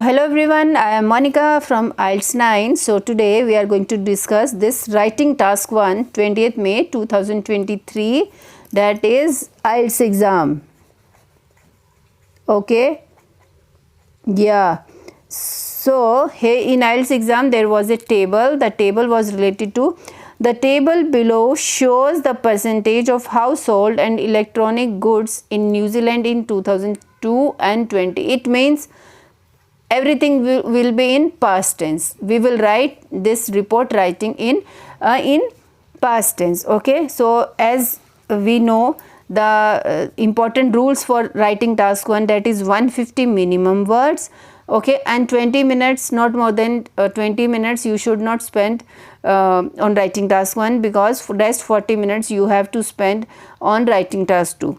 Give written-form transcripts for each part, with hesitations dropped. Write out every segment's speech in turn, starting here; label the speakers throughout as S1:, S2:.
S1: Hello everyone, I am Monica from IELTS 9. So today we are going to discuss this writing task 1, 20th May 2023, that is IELTS exam. Okay, yeah. So here in IELTS exam there was a table. The table was related to the table below shows the percentage of household and electronic goods in New Zealand in 2002 and 20. It means everything will be in past tense. We will write this report writing in past tense. Okay, so as we know the important rules for writing task 1, that is 150 minimum words. Okay, and 20 minutes, not more than 20 minutes you should not spend on writing task 1, because for rest 40 minutes you have to spend on writing task 2.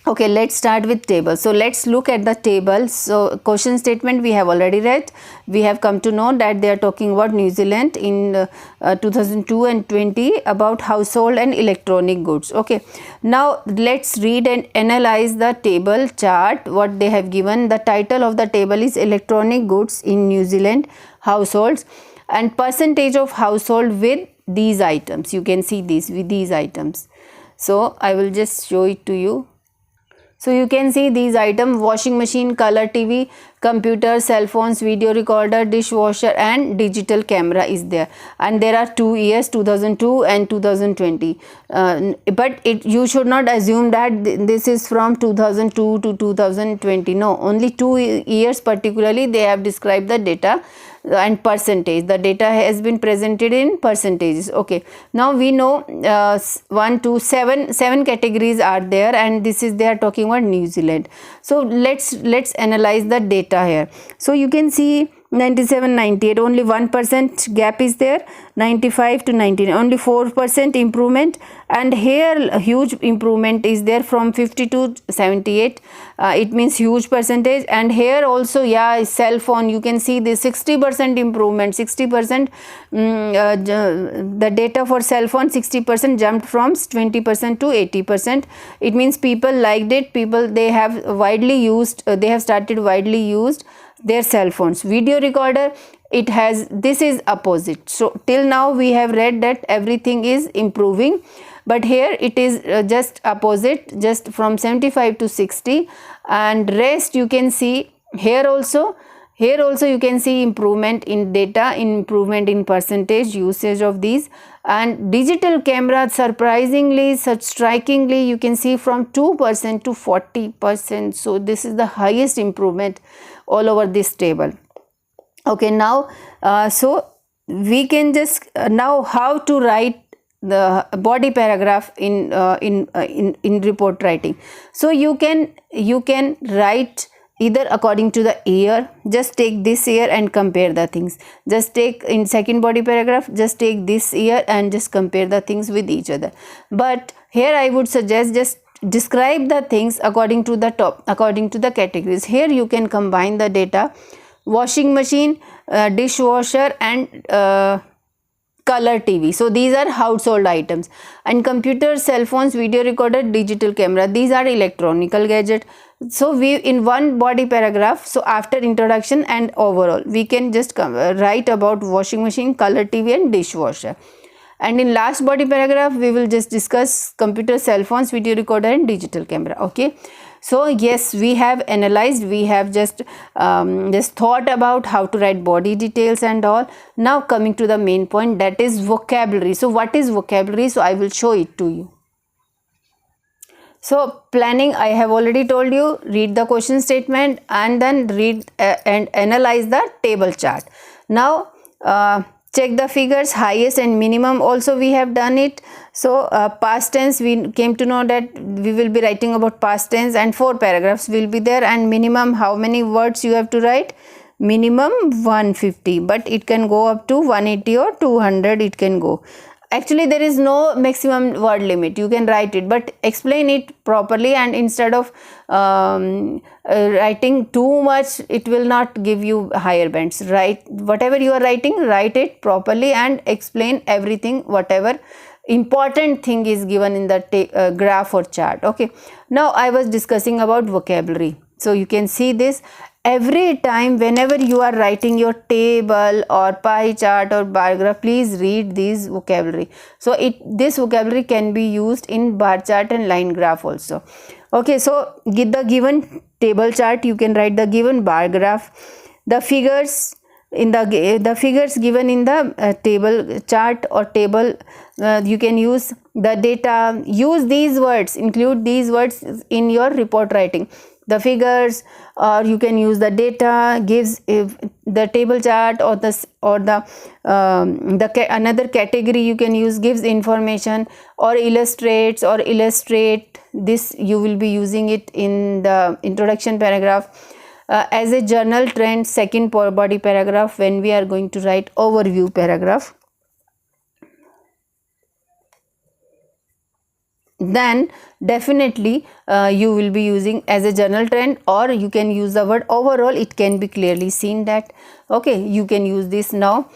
S1: Okay, let's start with table. So let's look at the table. So question statement we have already read. We have come to know that they are talking about New Zealand in 2002 and 20 about household and electronic goods. Okay, now let's read and analyze the table chart what they have given. The title of the table is electronic goods in New Zealand households and percentage of household with these items. You can see this with these items. So I will just show it to you. So you can see these items: washing machine, color TV, computer, cell phones, video recorder, dishwasher and digital camera is there. And there are 2 years, 2002 and 2020. But you should not assume that this is from 2002 to 2020. No, only 2 years particularly they have described the data and percentage. The data has been presented in percentages. Okay, now we know 1 to 7 categories are there, and this is they are talking about New Zealand. So let's analyze the data here. So you can see 97, 98, only 1% gap is there. 95 to 99, only 4% improvement, and here a huge improvement is there from 50 to 78. It means huge percentage. And here also, yeah, cell phone, you can see the 60% improvement. 60% the data for cell phone, 60% jumped from 20% to 80%. It means people liked it. People, they have widely used, they have started widely used their cell phones. Video recorder, it has, this is opposite. So till now we have read that everything is improving, but here it is just opposite, just from 75 to 60. And rest you can see here also you can see improvement in data, improvement in percentage usage of these. And digital camera, surprisingly, such strikingly, you can see from 2% to 40%. So this is the highest improvement all over this table. Okay, now so we can just now how to write the body paragraph in report writing. So you can write either according to the year. Just take this year and compare the things. Just take in second body paragraph, just take this year and just compare the things with each other. But here I would suggest just describe the things according to the according to the categories. Here you can combine the data: washing machine, dishwasher and color TV. So these are household items. And computer, cell phones, video recorder, digital camera, these are electronical gadget. So we in one body paragraph, so after introduction and overall, we can just write about washing machine, color TV and dishwasher. And in last body paragraph we will just discuss computer, cell phones, video recorder and digital camera. Okay, so yes, we have analyzed, we have just thought about how to write body details and all. Now coming to the main point, that is vocabulary. So what is vocabulary? So I will show it to you. So planning, I have already told you, read the question statement and then read and analyze the table chart. Now check the figures, highest and minimum also we have done it. So past tense, we came to know that we will be writing about past tense and 4 paragraphs will be there. And minimum, how many words you have to write? Minimum 150, but it can go up to 180 or 200 it can go. Actually there is no maximum word limit, you can write it, but explain it properly. And instead of writing too much, it will not give you higher bands. Write whatever you are writing, write it properly and explain everything, whatever important thing is given in the graph or chart. Okay, now I was discussing about vocabulary. So you can see this every time whenever you are writing your table or pie chart or bar graph, please read this vocabulary. So this vocabulary can be used in bar chart and line graph also. Okay, so get the given table chart, you can write the given bar graph, the figures in the figures given in the table chart or table, you can use the data, use these words, include these words in your report writing. The figures, or you can use the data gives, if the table chart or the another category you can use gives information or illustrates or illustrate. This you will be using it in the introduction paragraph. As a journal trend, second body paragraph when we are going to write overview paragraph. Then definitely you will be using as a journal trend, or you can use the word overall, it can be clearly seen that. Okay, you can use this. Now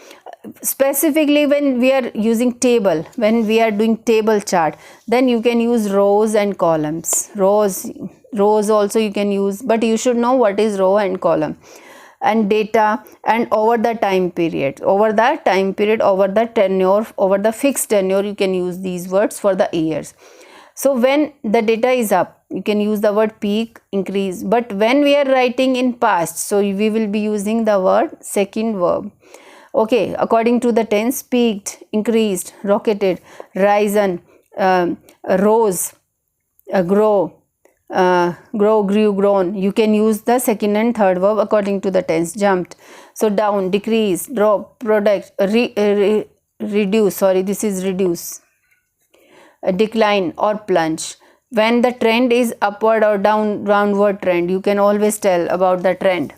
S1: specifically when we are using table, when we are doing table chart, then you can use rows and columns. Rows also you can use, but you should know what is row and column. And data, and over the time period, over the tenure, over the fixed tenure, you can use these words for the years. So when the data is up, you can use the word peak, increase. But when we are writing in past, so we will be using the word second verb. Okay, according to the tense, peaked, increased, rocketed, risen, rose, grow, grew, grown. You can use the second and third verb according to the tense. Jumped, so down, decrease, drop, product, reduce, sorry, this is reduce, decline or plunge. When the trend is upward or downward trend, you can always tell about the trend,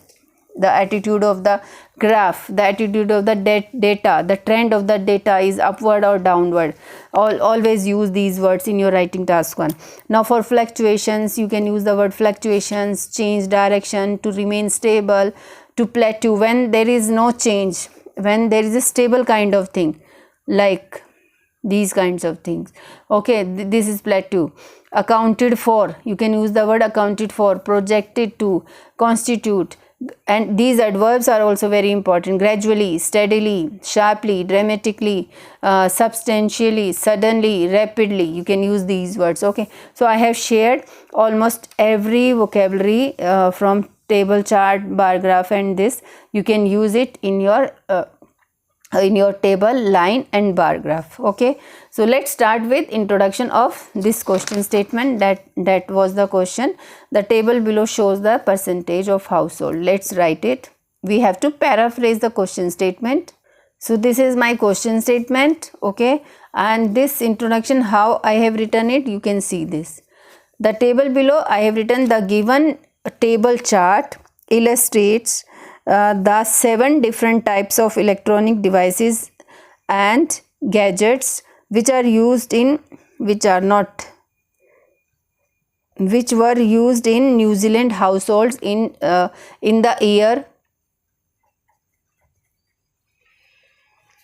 S1: the attitude of the graph, the attitude of the data, the trend of the data is upward or downward. Always use these words in your writing task 1. Now for fluctuations, you can use the word fluctuations, change direction, to remain stable, to plateau, when there is no change, when there is a stable kind of thing, like these kinds of things. Okay, this is plateau. Accounted for, you can use the word accounted for, projected to, constitute. And these adverbs are also very important. Gradually, steadily, sharply, dramatically, substantially, suddenly, rapidly, you can use these words. Okay, so I have shared almost every vocabulary from table chart, bar graph, and this you can use it in your table, line and bar graph. Okay, so let's start with introduction of this question statement. That was the question. The table below shows the percentage of household. Let's write it. We have to paraphrase the question statement. So this is my question statement. Okay, and this introduction, how I have written it, you can see this. The table below, I have written the given table chart illustrates the 7 different types of electronic devices and gadgets which were used in New Zealand households in the year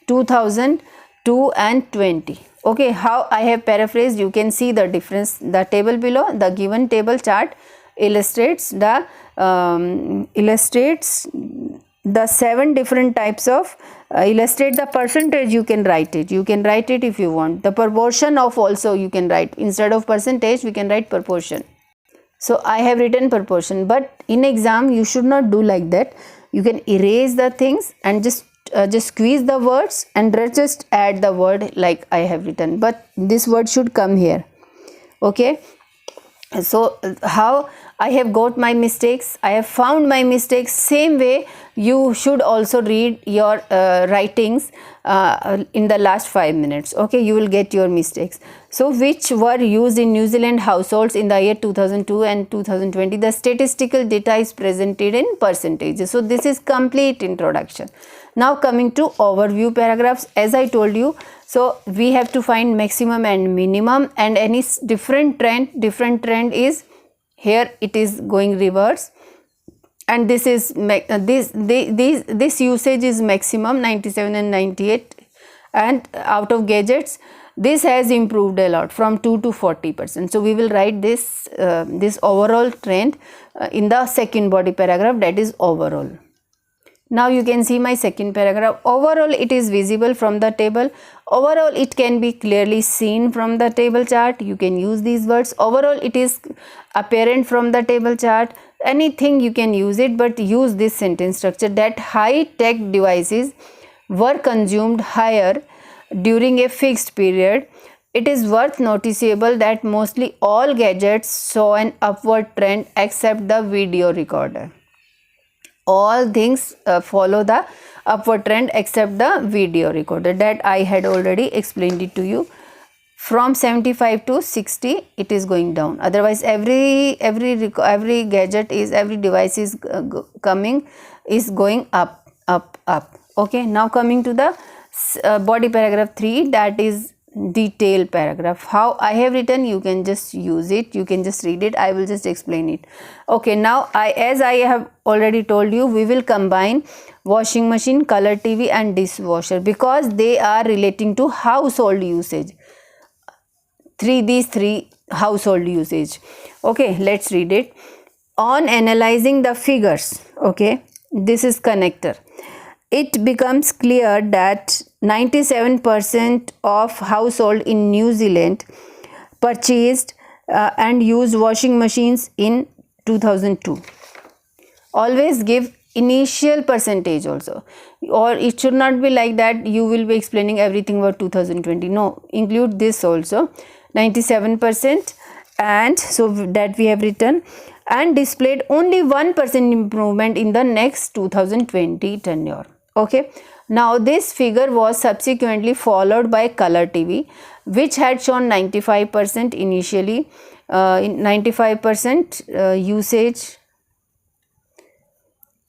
S1: 2002 and 20. Okay, how I have paraphrased, you can see the difference. The table below, the given table chart illustrates the 7 different types of illustrate the percentage. You can write it if you want. The proportion of also you can write, instead of percentage we can write proportion. So I have written proportion, but in exam you should not do like that. You can erase the things and just squeeze the words and just add the word like I have written, but this word should come here. Okay, so how I have got my mistakes, I have found my mistakes, same way you should also read your writings in the last 5 minutes. Okay, you will get your mistakes. So which were used in New Zealand households in the year 2002 and 2020. The statistical data is presented in percentages. So this is complete introduction. Now coming to overview paragraphs, as I told you, so we have to find maximum and minimum, and any different trend is here, it is going reverse, and this is this usage is maximum 97 and 98. And out of gadgets, this has improved a lot from 2 to 40%. So we will write this this overall trend in the second body paragraph, that is overall. Now you can see my second paragraph. Overall it is visible from the table. Overall it can be clearly seen from the table chart. You can use these words. Overall it is apparent from the table chart. Anything you can use it, but use this sentence structure that high-tech devices were consumed higher during a fixed period. It is worth noticeable that mostly all gadgets saw an upward trend except the video recorder. All things follow the upward trend except the video recorder, that I had already explained it to you. From 75 to 60 it is going down. Otherwise every gadget is, every device is going up. Okay, now coming to the body paragraph 3, that is detailed paragraph. How I have written, you can just use it, you can just read it, I will just explain it. Okay, now as I have already told you, we will combine washing machine, color TV and dishwasher because they are relating to household usage. These three household usage. Okay, let's read it. On analyzing the figures, okay, this is connector, it becomes clear that 97% of household in New Zealand purchased and used washing machines in 2002. Always give initial percentage also, or it should not be like that you will be explaining everything about 2020. No, include this also, 97%, and so that we have written, and displayed only 1% improvement in the next 2020 tenure. Okay, now this figure was subsequently followed by color TV, which had shown 95% initially, 95% usage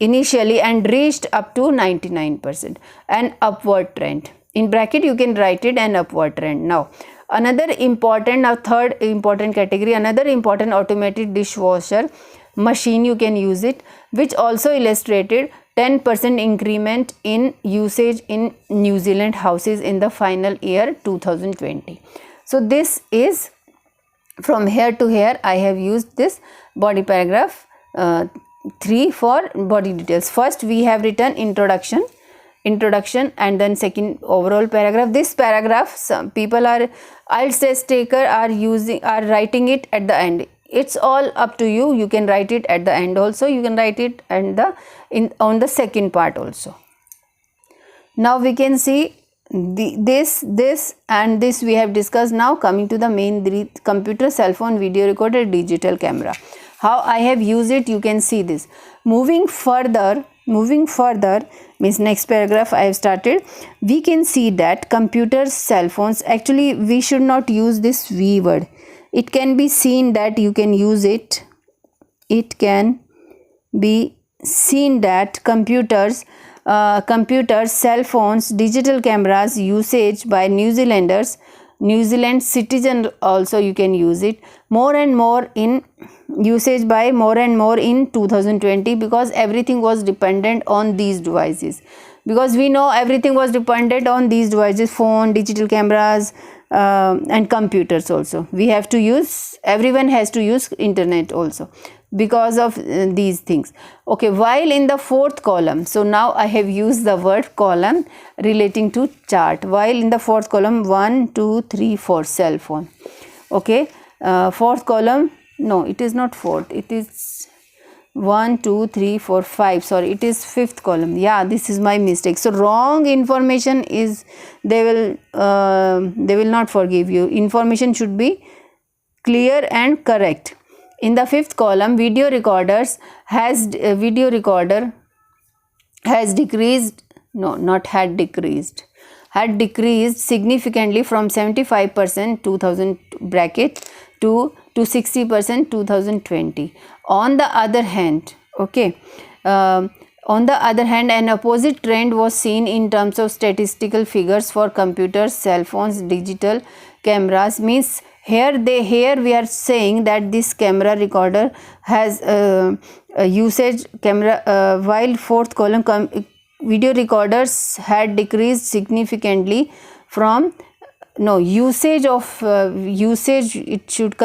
S1: initially and reached up to 99%, an upward trend. In bracket you can write it, an upward trend. Now another important, now third important category, another important automated dishwasher machine, you can use it, which also illustrated 10% increment in usage in New Zealand houses in the final year 2020. So this is from here to here I have used this body paragraph 3 for body details. First we have written introduction, and then second overall paragraph. This paragraph, some people are IELTS test taker are writing it at the end. It's all up to you. You can write it at the end also, you can write it and on the second part also. Now we can see this and this we have discussed. Now coming to the main, computer, cell phone, video recorder, digital camera. How I have used it, you can see this. Moving further means next paragraph I have started, we can see that computers, cell phones, actually we should not use this V word. It can be seen that you can use it. It can be seen that computers, cell phones, digital cameras usage by New Zealand citizen also you can use it more and more in 2020, because everything was dependent on these devices, because we know everything was dependent on these devices, phone, digital cameras and computers also. We have to use, everyone has to use internet also because of these things. Okay, while in the fourth column, so now I have used the word column relating to chart. While in the fourth column, 1 2 3 4 cell phone. Okay, fourth column, no, it is not fourth, it is 1 2 3 4 5, sorry, it is fifth column. Yeah, this is my mistake. So wrong information is, they will not forgive you. Information should be clear and correct. In the fifth column, video recorder has decreased, no, not had decreased, had decreased significantly from 75% 2000 bracket to 60% 2020. On the other hand, okay, on the other hand, an opposite trend was seen in terms of statistical figures for computers, cell phones, digital cameras. Means here we are saying that this camera recorder has usage camera, while fourth column video recorders had decreased significantly from no, usage of usage, it should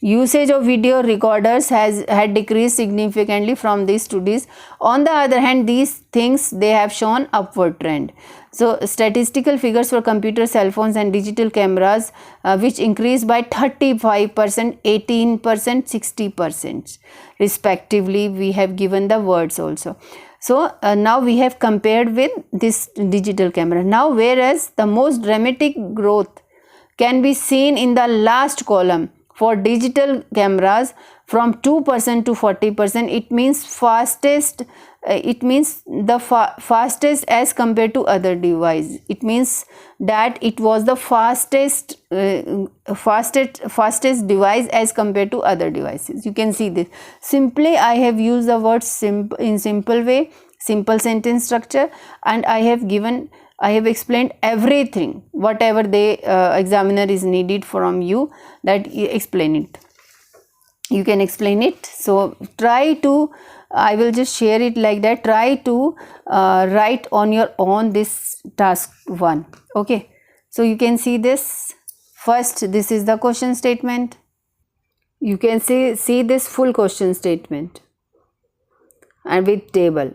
S1: usage of video recorders had decreased significantly from these studies. On the other hand, these things, they have shown upward trend. So statistical figures for computer, cell phones and digital cameras, which increased by 35%, 18%, 60% respectively. We have given the words also. So now we have compared with this digital camera. Now, whereas the most dramatic growth can be seen in the last column for digital cameras from 2% to 40%. It means fastest. It means the fastest as compared to other device. It means that it was the fastest device as compared to other devices. You can see this. Simply, I have used the word in simple way, simple sentence structure, and I have explained everything, whatever the examiner is needed from you, that you explain it. You can explain it. So try to, I will just share it like that. Try to write on your own this task 1. Okay. So you can see this. First, this is the question statement. You can see this full question statement and with table,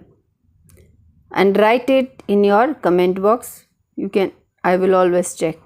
S1: and write it in your comment box. You can, I will always check.